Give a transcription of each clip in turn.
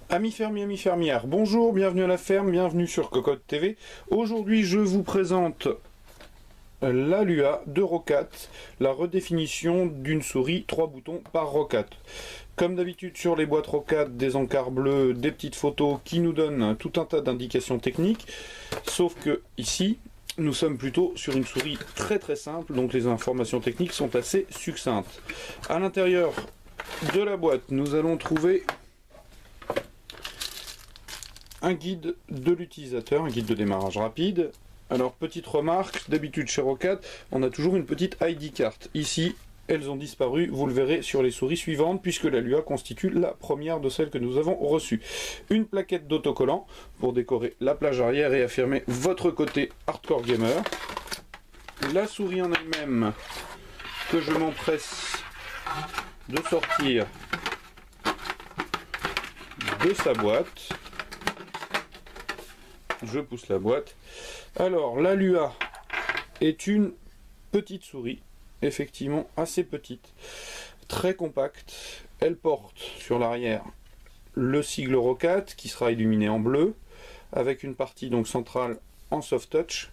Amis fermiers, amis fermières, bonjour, bienvenue à la ferme, bienvenue sur Cocotte TV. Aujourd'hui, je vous présente la Lua de Roccat, la redéfinition d'une souris 3 boutons par Roccat. Comme d'habitude sur les boîtes Roccat, des encarts bleus, des petites photos qui nous donnent tout un tas d'indications techniques, sauf que ici, nous sommes plutôt sur une souris très simple, donc les informations techniques sont assez succinctes. À l'intérieur de la boîte, nous allons trouver un guide de l'utilisateur, un guide de démarrage rapide. Alors, petite remarque, d'habitude chez Roccat, on a toujours une petite ID card. Ici, elles ont disparu, vous le verrez sur les souris suivantes, puisque la Lua constitue la première de celles que nous avons reçues. Une plaquette d'autocollant pour décorer la plage arrière et affirmer votre côté hardcore gamer. La souris en elle-même, que je m'empresse de sortir de sa boîte. Je pousse la boîte. Alors, la Lua est une petite souris, effectivement assez petite, très compacte. Elle porte sur l'arrière le sigle Roccat qui sera illuminé en bleu, avec une partie donc centrale en soft touch.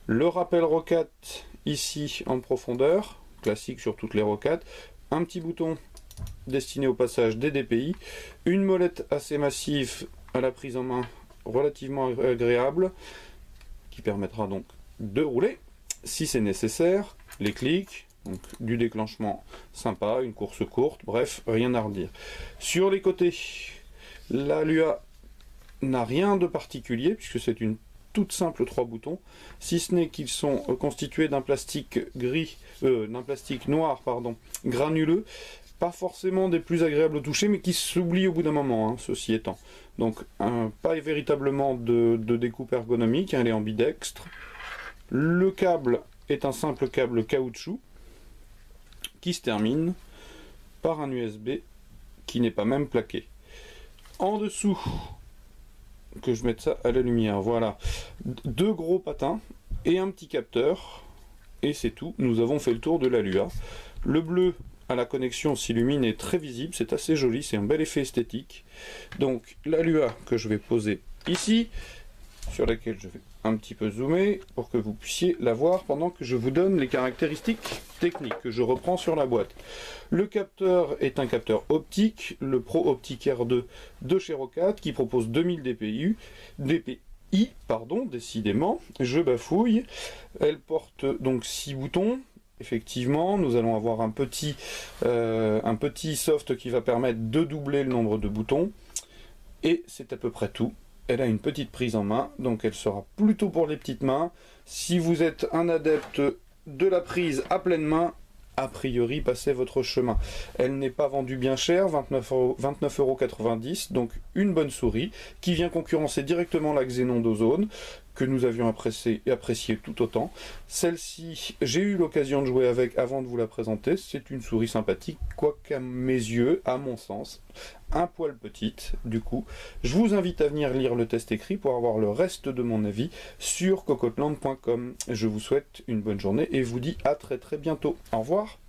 Le rappel Roccat ici en profondeur, classique sur toutes les Roccat. Un petit bouton destiné au passage des DPI. Une molette assez massive à la prise en main relativement agréable qui permettra donc de rouler si c'est nécessaire. Les clics, donc du déclenchement sympa, une course courte, bref, rien à redire. Sur les côtés, la Lua n'a rien de particulier puisque c'est une toute simple 3 boutons, si ce n'est qu'ils sont constitués d'un plastique noir, granuleux, pas forcément des plus agréables au toucher, mais qui s'oublient au bout d'un moment, hein, ceci étant. Donc, pas véritablement de découpe ergonomique, hein, elle est ambidextre. Le câble est un simple câble caoutchouc, qui se termine par un USB qui n'est pas même plaqué. En dessous, que je mette ça à la lumière, voilà, 2 gros patins et un petit capteur, et c'est tout, nous avons fait le tour de la Lua. Le bleu à la connexion s'illumine et est très visible, c'est assez joli, c'est un bel effet esthétique. Donc la Lua que je vais poser ici, sur laquelle je vais un petit peu zoomer pour que vous puissiez la voir pendant que je vous donne les caractéristiques techniques que je reprends sur la boîte. Le capteur est un capteur optique, le Pro Optic R2 de chez Roccat qui propose 2000 DPI, décidément, je bafouille. Elle porte donc 6 boutons. Effectivement, nous allons avoir un petit soft qui va permettre de doubler le nombre de boutons. Et c'est à peu près tout. Elle a une petite prise en main, donc elle sera plutôt pour les petites mains. Si vous êtes un adepte de la prise à pleine main, a priori, passez votre chemin. Elle n'est pas vendue bien cher, 29,90 €, donc une bonne souris, qui vient concurrencer directement la Xenon d'Ozone, que nous avions apprécié tout autant. Celle-ci, j'ai eu l'occasion de jouer avec avant de vous la présenter. C'est une souris sympathique, quoiqu'à mes yeux, à mon sens, un poil petite. Du coup, je vous invite à venir lire le test écrit pour avoir le reste de mon avis sur cocotland.com. Je vous souhaite une bonne journée et vous dis à très bientôt. Au revoir.